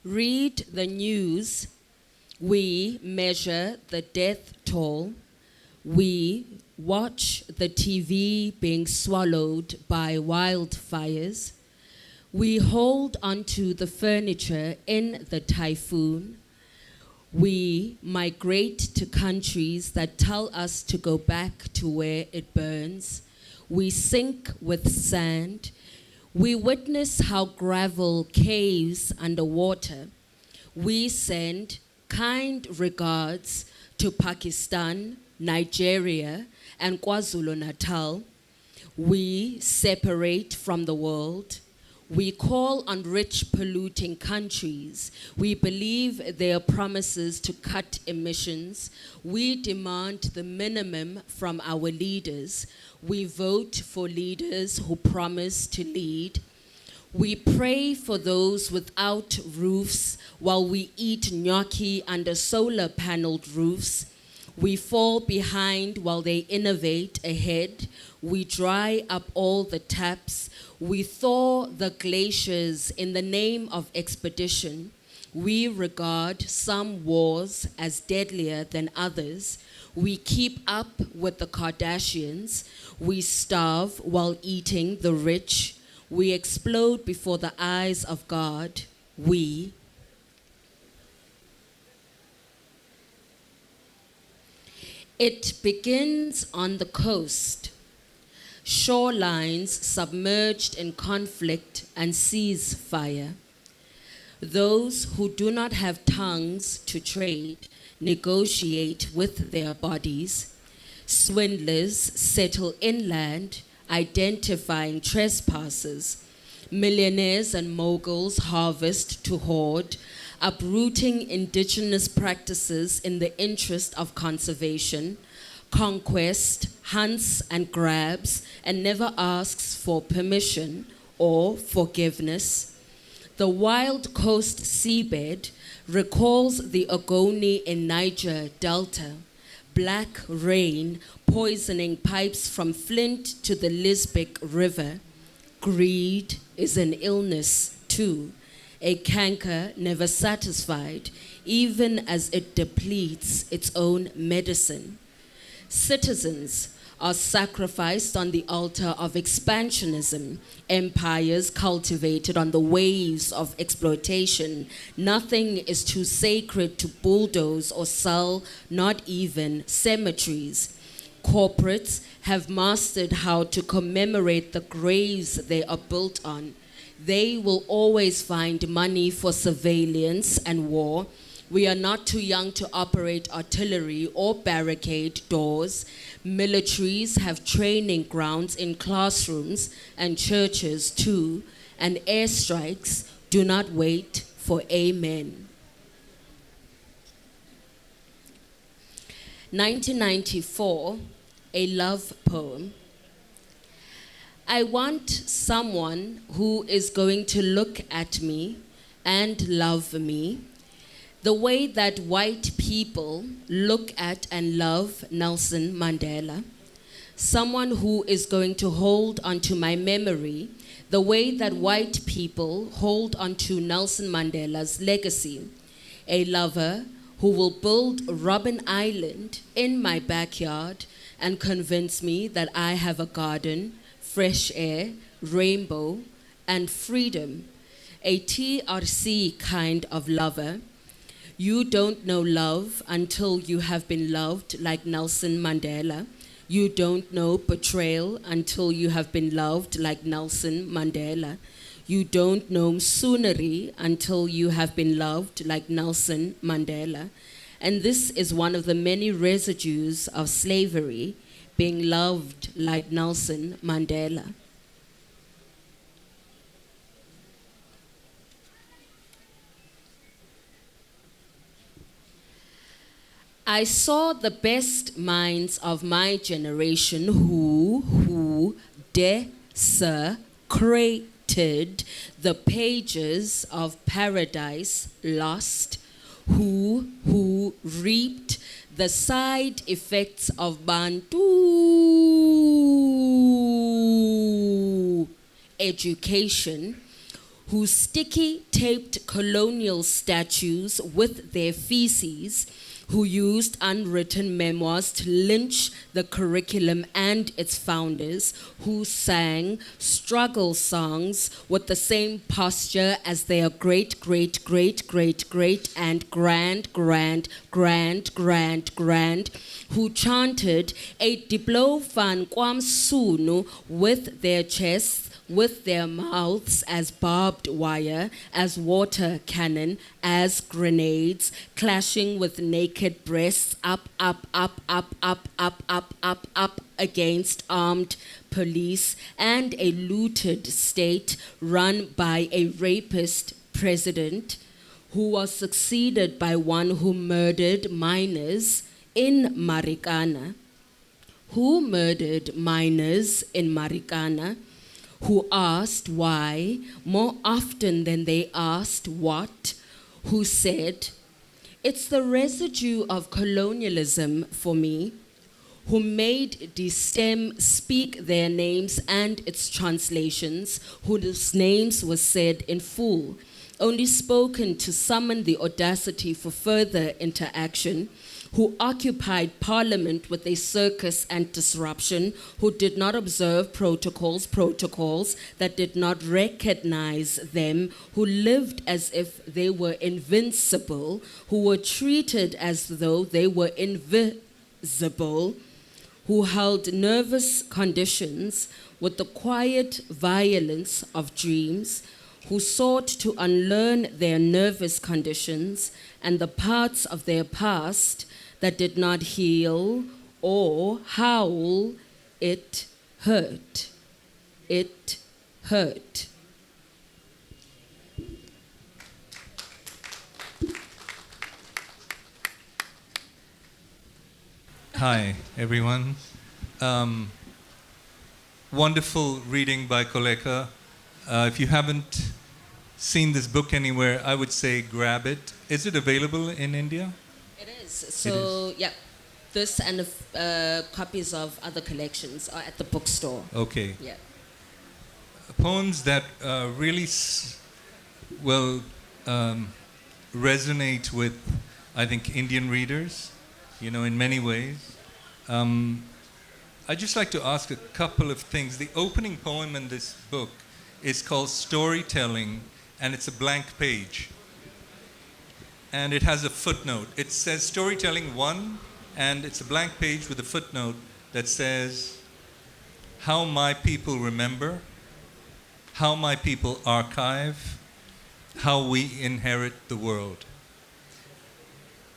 read the news, we measure the death toll, we watch the TV being swallowed by wildfires, we hold onto the furniture in the typhoon, we migrate to countries that tell us to go back to where it burns, we sink with sand, we witness how gravel caves underwater, we send kind regards to Pakistan, Nigeria, and KwaZulu-Natal. We separate from the world. We call on rich polluting countries. We believe their promises to cut emissions. We demand the minimum from our leaders. We vote for leaders who promise to lead. We pray for those without roofs while we eat gnocchi under solar paneled roofs. We fall behind while they innovate ahead. We dry up all the taps. We thaw the glaciers in the name of expedition. We regard some wars as deadlier than others. We keep up with the Kardashians. We starve while eating the rich. We explode before the eyes of God. It begins on the coast, shorelines submerged in conflict and ceasefire. Those who do not have tongues to trade negotiate with their bodies. Swindlers settle inland, identifying trespassers. Millionaires and moguls harvest to hoard, uprooting indigenous practices in the interest of conservation. Conquest hunts and grabs and never asks for permission or forgiveness. The wild coast seabed recalls the Ogoni in Niger Delta. Black rain poisoning pipes from Flint to the Lisbech River. Greed is an illness too, a canker never satisfied, even as it depletes its own medicine. Citizens are sacrificed on the altar of expansionism, empires cultivated on the waves of exploitation. Nothing is too sacred to bulldoze or sell, not even cemeteries. Corporates have mastered how to commemorate the graves they are built on. They will always find money for surveillance and war. We are not too young to operate artillery or barricade doors. Militaries have training grounds in classrooms and churches too, and airstrikes do not wait for amen. 1994, a love poem. I want someone who is going to look at me and love me the way that white people look at and love Nelson Mandela. Someone who is going to hold onto my memory the way that white people hold onto Nelson Mandela's legacy. A lover who will build Robben Island in my backyard and convince me that I have a garden, fresh air, rainbow, and freedom. A TRC kind of lover. You don't know love until you have been loved like Nelson Mandela. You don't know betrayal until you have been loved like Nelson Mandela. You don't know Msuneri until you have been loved like Nelson Mandela. And this is one of the many residues of slavery, being loved like Nelson Mandela. I saw the best minds of my generation who desecrated the pages of Paradise Lost, who reaped the side effects of Bantu education, who sticky taped colonial statues with their feces, who used unwritten memoirs to lynch the curriculum and its founders, who sang struggle songs with the same posture as their great, great, great, great, great, and grand, who chanted a diplo fan kwam sunu with their chests, with their mouths as barbed wire, as water cannon, as grenades, clashing with naked breasts up against armed police and a looted state run by a rapist president who was succeeded by one who murdered minors in Marikana. Who murdered minors in Marikana? Who asked why more often than they asked what, who said, it's the residue of colonialism for me, who made the stem speak their names and its translations, whose names were said in full, only spoken to summon the audacity for further interaction, who occupied Parliament with a circus and disruption, who did not observe protocols that did not recognize them, who lived as if they were invincible, who were treated as though they were invisible, who held nervous conditions with the quiet violence of dreams, who sought to unlearn their nervous conditions and the parts of their past that did not heal or howl, it hurt. It hurt. Hi, everyone. Wonderful reading by Koleka. If you haven't seen this book anywhere, I would say grab it. Is it available in India? It is. So, yeah, this and copies of other collections are at the bookstore. Okay. Yeah. Poems that really resonate with, I think, Indian readers, in many ways. I'd just like to ask a couple of things. The opening poem in this book is called Storytelling, and it's a blank page. And it has a footnote. It says Storytelling 1, and it's a blank page with a footnote that says, how my people remember, how my people archive, how we inherit the world.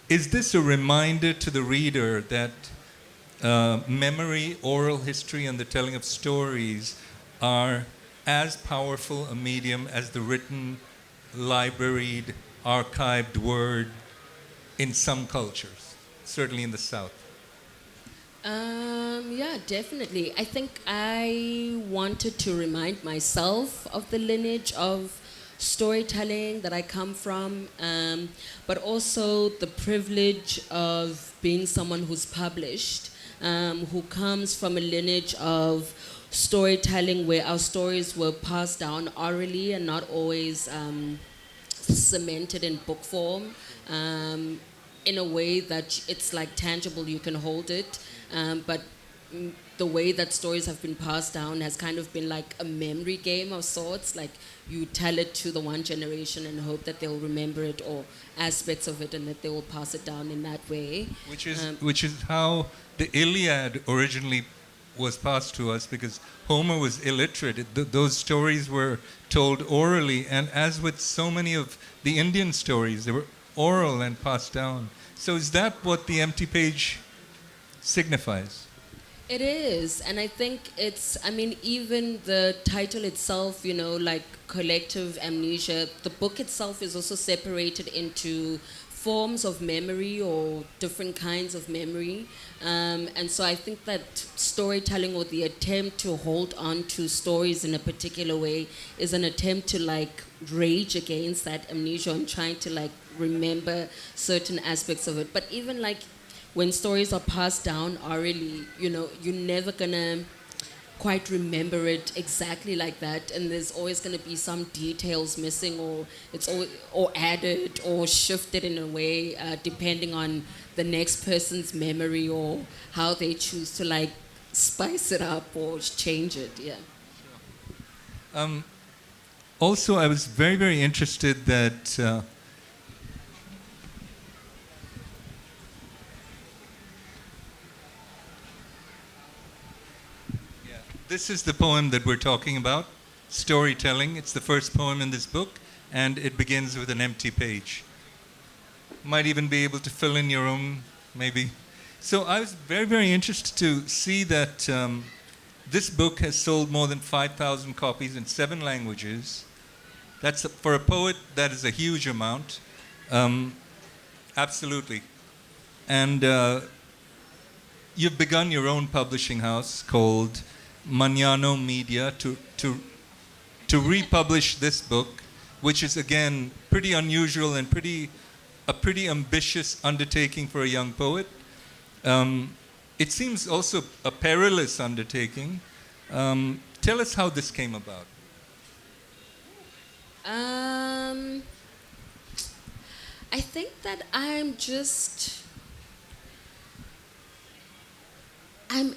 Is this a reminder to the reader that memory, oral history, and the telling of stories are as powerful a medium as the written, libraried, archived word in some cultures, certainly in the South? Yeah, definitely. I think I wanted to remind myself of the lineage of storytelling that I come from, but also the privilege of being someone who's published, who comes from a lineage of storytelling where our stories were passed down orally and not always cemented in book form, in a way that it's like tangible, you can hold it, but the way that stories have been passed down has kind of been like a memory game of sorts. Like you tell it to the one generation and hope that they'll remember it or aspects of it and that they will pass it down in that way. Which is how the Iliad originally was passed to us, because Homer was illiterate. Those stories were told orally, and as with so many of the Indian stories, they were oral and passed down. So is that what the empty page signifies? It is, and I think even the title itself, like Collective Amnesia, the book itself is also separated into forms of memory or different kinds of memory. And so I think that storytelling, or the attempt to hold on to stories in a particular way, is an attempt to rage against that amnesia and trying to remember certain aspects of it. But even when stories are passed down orally, you're never gonna quite remember it exactly like that, and there's always going to be some details missing, or it's all or added or shifted in a way depending on the next person's memory or how they choose to like spice it up or change it. Yeah. Also, I was very, very interested that this is the poem that we're talking about, Storytelling. It's the first poem in this book, and it begins with an empty page. Might even be able to fill in your own, maybe. So I was very, very interested to see that this book has sold more than 5,000 copies in 7 languages. That's for a poet, that is a huge amount. Absolutely. And you've begun your own publishing house called Magnano Media to republish this book, which is again pretty unusual and a pretty ambitious undertaking for a young poet. It seems also a perilous undertaking. Tell us how this came about. I think that I'm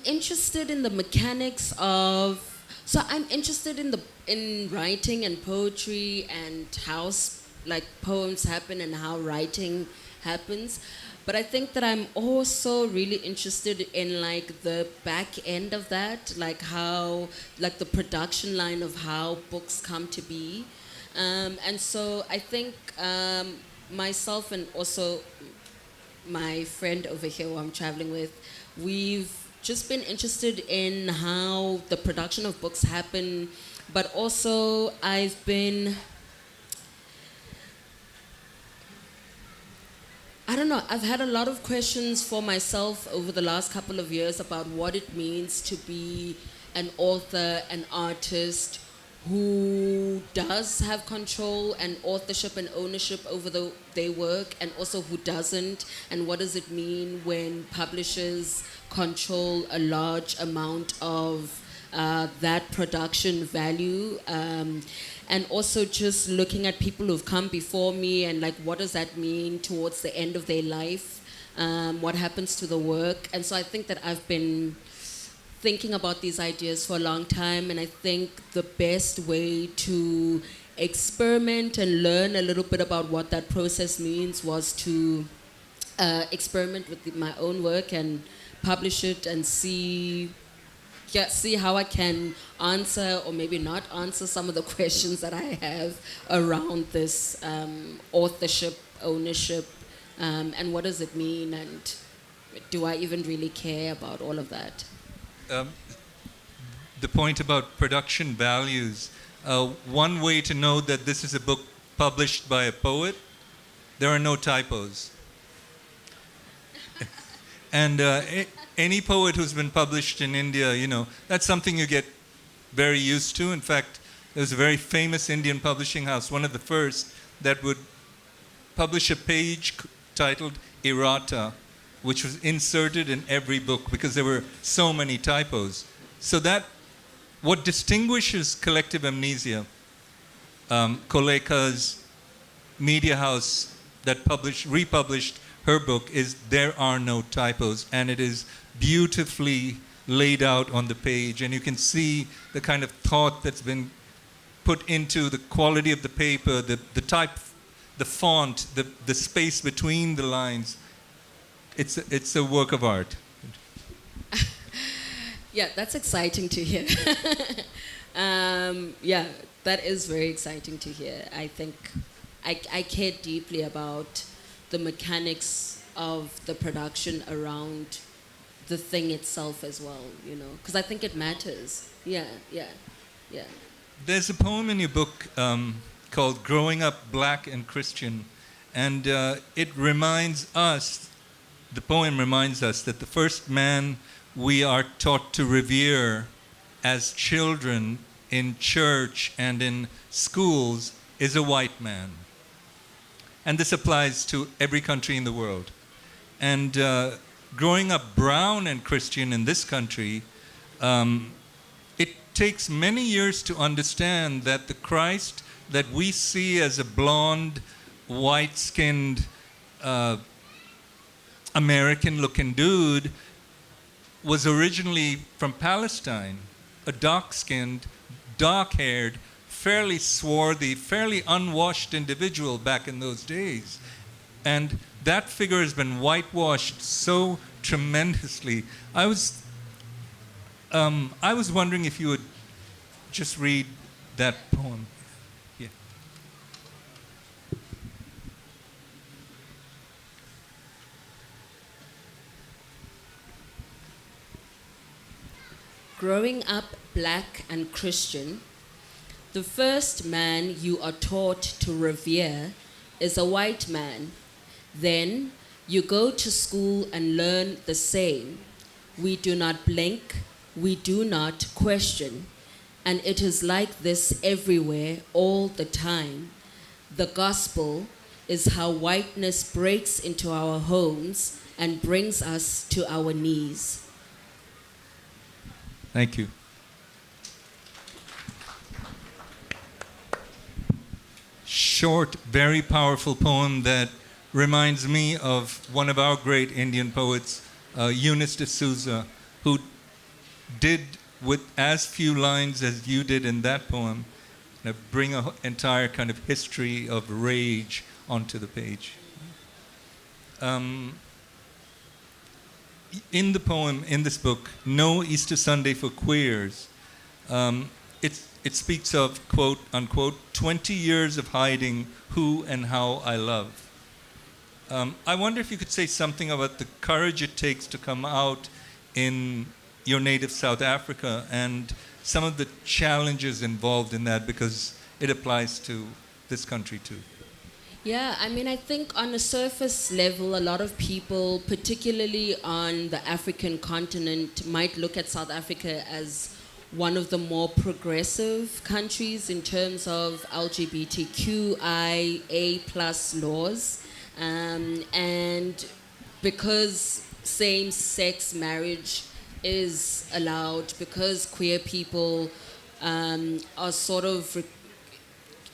interested in the mechanics of. So I'm interested in writing and poetry and how like poems happen and how writing happens. But I think that I'm also really interested in like the back end of that, like how, like the production line of how books come to be. And so I think myself and also my friend over here who I'm traveling with, we've just been interested in how the production of books happen, but also I've had a lot of questions for myself over the last couple of years about what it means to be an author, an artist who does have control and authorship and ownership over their work, and also who doesn't, and what does it mean when publishers control a large amount of that production value, and also just looking at people who've come before me and like what does that mean towards the end of their life, what happens to the work. And so I think that I've been thinking about these ideas for a long time, and I think the best way to experiment and learn a little bit about what that process means was to experiment with my own work and publish it and see how I can answer or maybe not answer some of the questions that I have around this authorship, ownership, and what does it mean, and do I even really care about all of that? The point about production values, one way to know that this is a book published by a poet, there are no typos. And any poet who's been published in India, that's something you get very used to. In fact, there's a very famous Indian publishing house, one of the first, that would publish a page titled Errata, which was inserted in every book because there were so many typos. So what distinguishes Collective Amnesia, Koleka's media house that republished her book, is there are no typos, and it is beautifully laid out on the page, and you can see the kind of thought that's been put into the quality of the paper, the type, the font, the space between the lines. It's a work of art. Yeah, that's exciting to hear. Yeah, that is very exciting to hear. I think I care deeply about the mechanics of the production around the thing itself as well, because I think it matters. Yeah. There's a poem in your book called Growing Up Black and Christian, and it reminds us, the poem reminds us that the first man we are taught to revere as children in church and in schools is a white man. And this applies to every country in the world. And growing up brown and Christian in this country takes many years to understand that the Christ that we see as a blonde, white-skinned, American-looking dude was originally from Palestine, a dark-skinned, dark-haired, fairly swarthy, fairly unwashed individual back in those days. And that figure has been whitewashed so tremendously. I was wondering if you would just read that poem. Yeah. Growing up black and Christian, the first man you are taught to revere is a white man. Then you go to school and learn the same. We do not blink, we do not question. And it is like this everywhere, all the time. The gospel is how whiteness breaks into our homes and brings us to our knees. Thank you. Short, very powerful poem that reminds me of one of our great Indian poets, Eunice D'Souza, who did with as few lines as you did in that poem, bring an entire kind of history of rage onto the page. In the poem, in this book, No Easter Sunday for Queers, it speaks of, quote, unquote, 20 years of hiding who and how I love. I wonder if you could say something about the courage it takes to come out in your native South Africa and some of the challenges involved in that, because it applies to this country too. Yeah, I mean, I think on a surface level, a lot of people, particularly on the African continent, might look at South Africa as one of the more progressive countries in terms of LGBTQIA plus laws. And because same-sex marriage is allowed, because queer people are sort of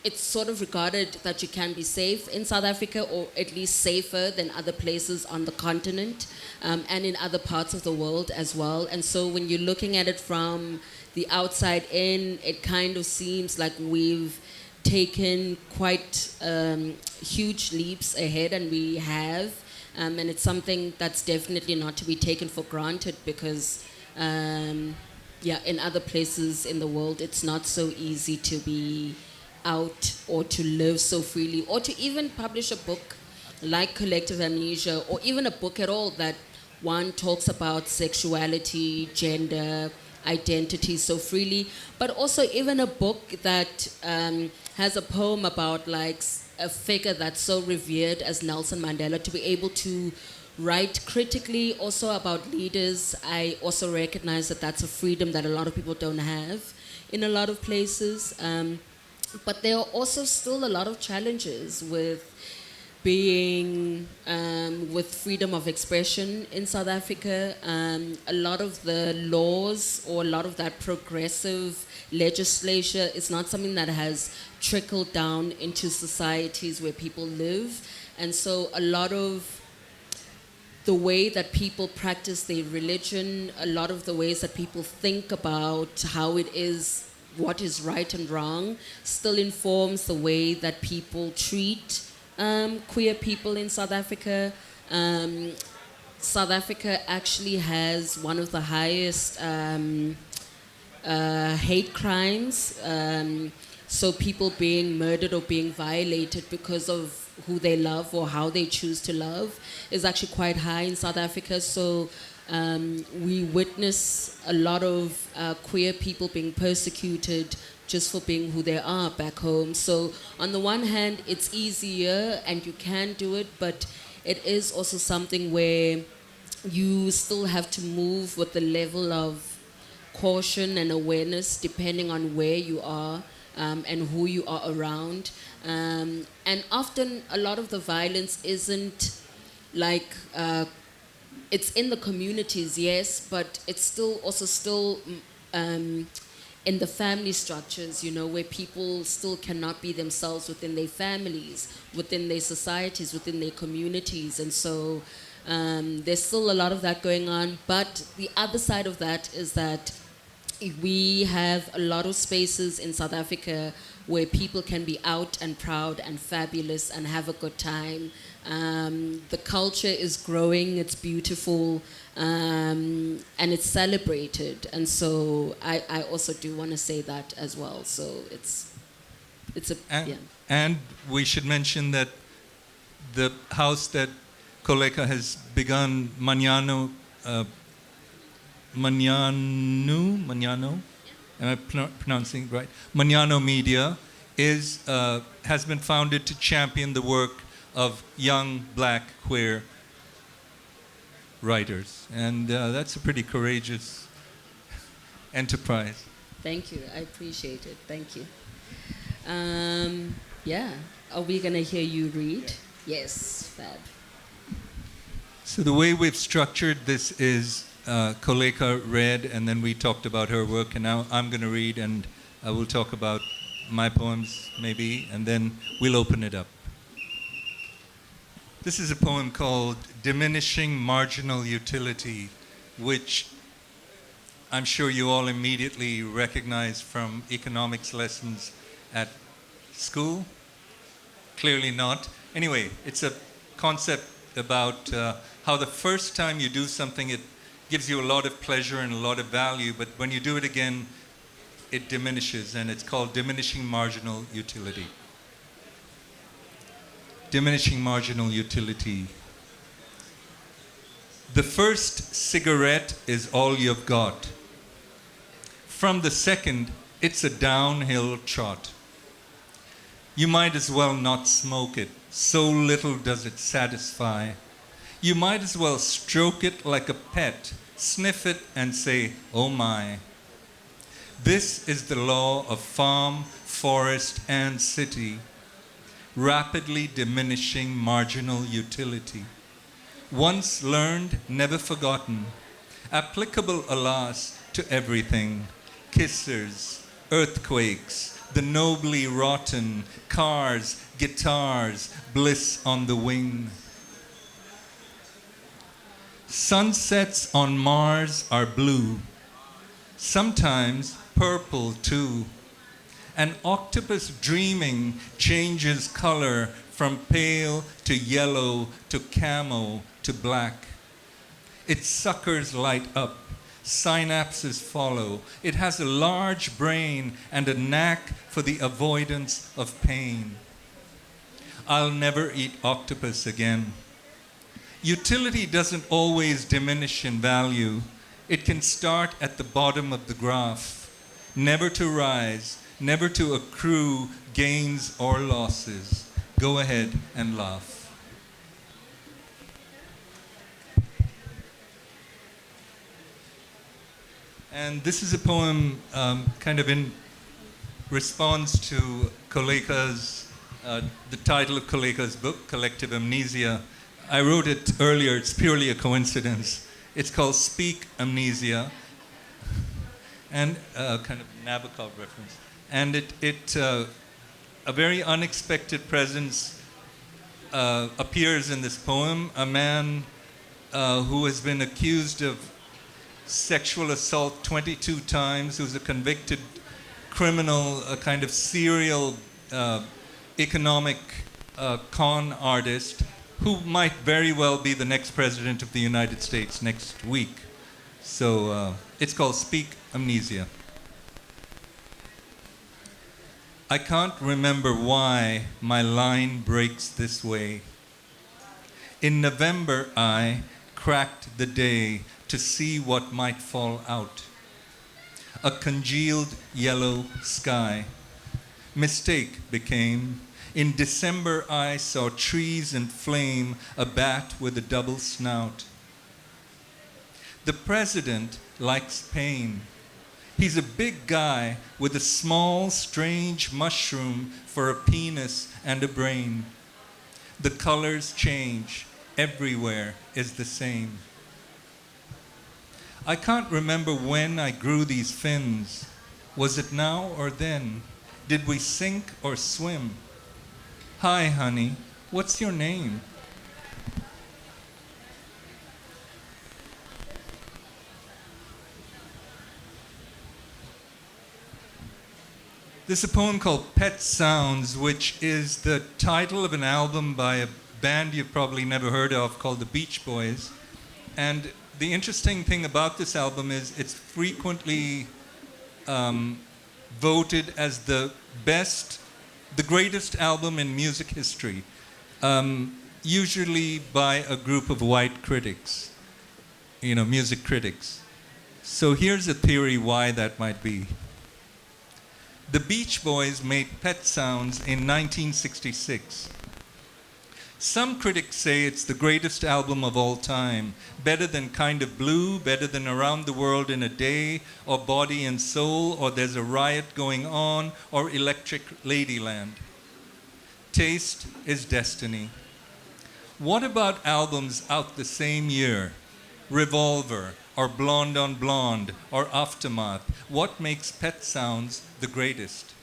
it's sort of regarded that you can be safe in South Africa, or at least safer than other places on the continent, and in other parts of the world as well. And so when you're looking at it from the outside in, it kind of seems like we've taken quite huge leaps ahead, and we have. And it's something that's definitely not to be taken for granted, because in other places in the world, it's not so easy to be out or to live so freely, or to even publish a book like Collective Amnesia, or even a book at all that one talks about sexuality, gender, identity so freely, but also even a book that has a poem about like a figure that's so revered as Nelson Mandela, to be able to write critically also about leaders. I also recognize that that's a freedom that a lot of people don't have in a lot of places. But there are also still a lot of challenges with being with freedom of expression in South Africa. A lot of the laws, or a lot of that progressive legislature, is not something that has trickled down into societies where people live. And so a lot of the way that people practice their religion, a lot of the ways that people think about how it is, what is right and wrong, still informs the way that people treat queer people in South Africa. South Africa actually has one of the highest hate crimes. So people being murdered or being violated because of who they love or how they choose to love is actually quite high in South Africa. So we witness a lot of queer people being persecuted just for being who they are back home. So on the one hand, it's easier and you can do it, but it is also something where you still have to move with the level of caution and awareness depending on where you are and who you are around. And often a lot of the violence isn't like it's in the communities, yes, but it's still in the family structures, where people still cannot be themselves within their families, within their societies, within their communities. And so there's still a lot of that going on. But the other side of that is that we have a lot of spaces in South Africa where people can be out and proud and fabulous and have a good time. The culture is growing, it's beautiful, and it's celebrated. And so I also do want to say that as well. So it's a, yeah. And we should mention that the house that Koleka has begun, Mañano, am I pronouncing it right? Mañano Media has been founded to champion the work of young black queer writers. And that's a pretty courageous enterprise. Thank you. I appreciate it. Thank you. Yeah. Are we going to hear you read? Yes. Fab. So the way we've structured this is Koleka read, and then we talked about her work, and now I'm going to read, and I will talk about my poems, maybe, and then we'll open it up. This is a poem called Diminishing Marginal Utility, which I'm sure you all immediately recognize from economics lessons at school. Clearly not. Anyway, it's a concept about how the first time you do something, it gives you a lot of pleasure and a lot of value, but when you do it again, it diminishes, and it's called diminishing marginal utility. Diminishing marginal utility. The first cigarette is all you've got. From the second, it's a downhill trot. You might as well not smoke it, so little does it satisfy. You might as well stroke it like a pet, sniff it and say, oh my. This is the law of farm, forest, and city. Rapidly diminishing marginal utility. Once learned, never forgotten. Applicable, alas, to everything. Kissers, earthquakes, the nobly rotten, cars, guitars, bliss on the wing. Sunsets on Mars are blue, sometimes purple too. An octopus dreaming changes color from pale to yellow to camo to black. Its suckers light up, synapses follow. It has a large brain and a knack for the avoidance of pain. I'll never eat octopus again. Utility doesn't always diminish in value. It can start at the bottom of the graph, never to rise, never to accrue gains or losses. Go ahead and laugh. And this is a poem kind of in response to Koleka's, the title of Koleka's book, Collective Amnesia. I wrote it earlier, it's purely a coincidence. It's called Speak Amnesia, and kind of Nabokov reference. And a very unexpected presence appears in this poem, a man who has been accused of sexual assault 22 times, who's a convicted criminal, a kind of serial economic con artist, who might very well be the next president of the United States next week. So it's called Speak Amnesia. I can't remember why my line breaks this way. In November I cracked the day to see what might fall out. A congealed yellow sky. Mistake became. In December I saw trees in flame, a bat with a double snout. The president likes pain. He's a big guy with a small, strange mushroom for a penis and a brain. The colors change. Everywhere is the same. I can't remember when I grew these fins. Was it now or then? Did we sink or swim? Hi, honey, what's your name? There's a poem called Pet Sounds, which is the title of an album by a band you've probably never heard of called the Beach Boys. And the interesting thing about this album is it's frequently voted as the greatest album in music history, usually by a group of white critics, music critics. So here's a theory why that might be. The Beach Boys made Pet Sounds in 1966. Some critics say it's the greatest album of all time, better than Kind of Blue, better than Around the World in a Day, or Body and Soul, or There's a Riot Going On, or Electric Ladyland. Taste is destiny. What about albums out the same year? Revolver, or Blonde on Blonde, or Aftermath? What makes Pet Sounds the greatest?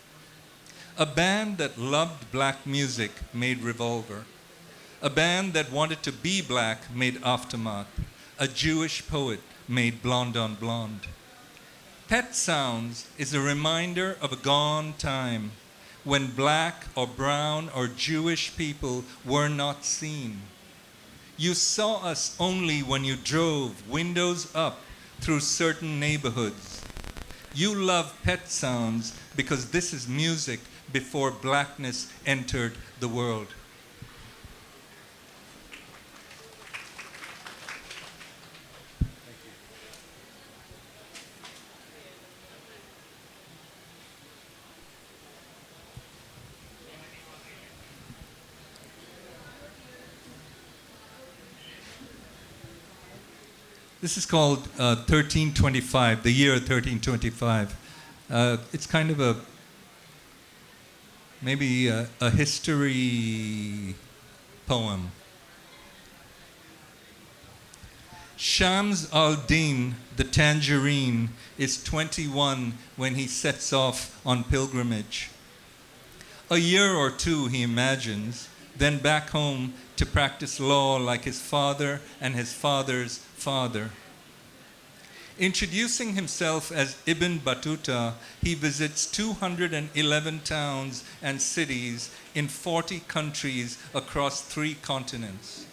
A band that loved black music made Revolver. A band that wanted to be black made Aftermath. A Jewish poet made Blonde on Blonde. Pet Sounds is a reminder of a gone time when black or brown or Jewish people were not seen. You saw us only when you drove windows up through certain neighborhoods. You love Pet Sounds because this is music before blackness entered the world. This is called 1325, the year 1325. It's kind of maybe a history poem. Shams al-Din, the tangerine, is 21 when he sets off on pilgrimage. A year or two, he imagines, then back home to practice law like his father and his father's father. Introducing himself as Ibn Battuta, he visits 211 towns and cities in 40 countries across 3 continents.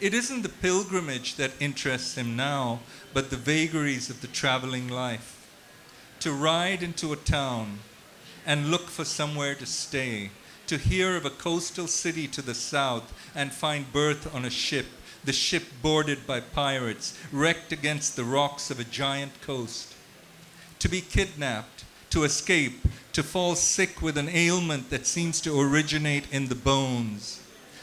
It isn't the pilgrimage that interests him now, but the vagaries of the traveling life. To ride into a town and look for somewhere to stay, to hear of a coastal city to the south and find berth on a ship, the ship boarded by pirates, wrecked against the rocks of a giant coast. To be kidnapped, to escape, to fall sick with an ailment that seems to originate in the bones.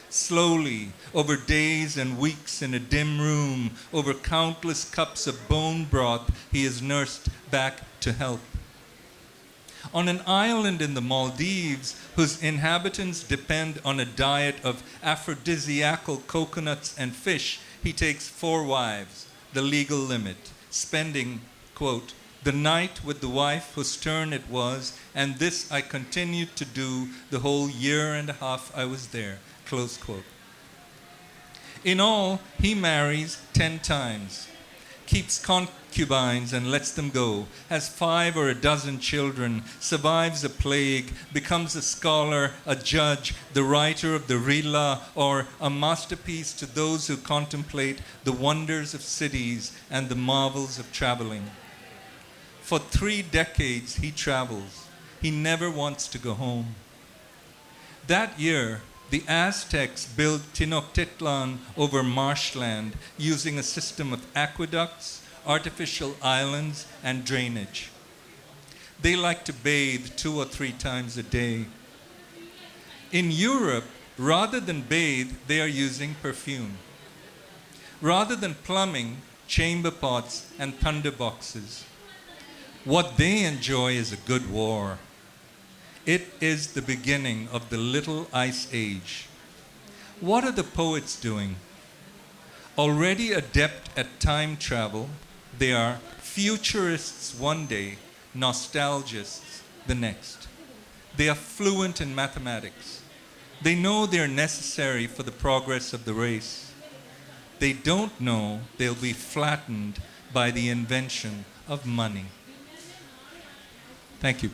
Slowly, over days and weeks in a dim room, over countless cups of bone broth, he is nursed back to health. On an island in the Maldives, whose inhabitants depend on a diet of aphrodisiacal coconuts and fish, he takes 4 wives, the legal limit, spending, quote, the night with the wife whose turn it was, and this I continued to do the whole year and a half I was there, close quote. In all, he marries 10 times, keeps concubines and lets them go, has 5 or a dozen children, survives a plague, becomes a scholar, a judge, the writer of the Rila, or a masterpiece to those who contemplate the wonders of cities and the marvels of traveling. For 3 decades he travels. He never wants to go home. That year, the Aztecs built Tenochtitlan over marshland using a system of aqueducts, artificial islands, and drainage. They like to bathe 2 or 3 times a day. In Europe, rather than bathe, they are using perfume. Rather than plumbing, chamber pots and thunderboxes. What they enjoy is a good war. It is the beginning of the Little Ice Age. What are the poets doing? Already adept at time travel, they are futurists one day nostalgists the next. They are fluent in mathematics. They know they're necessary for the progress of the race. They don't know they'll be flattened by the invention of money. Thank you.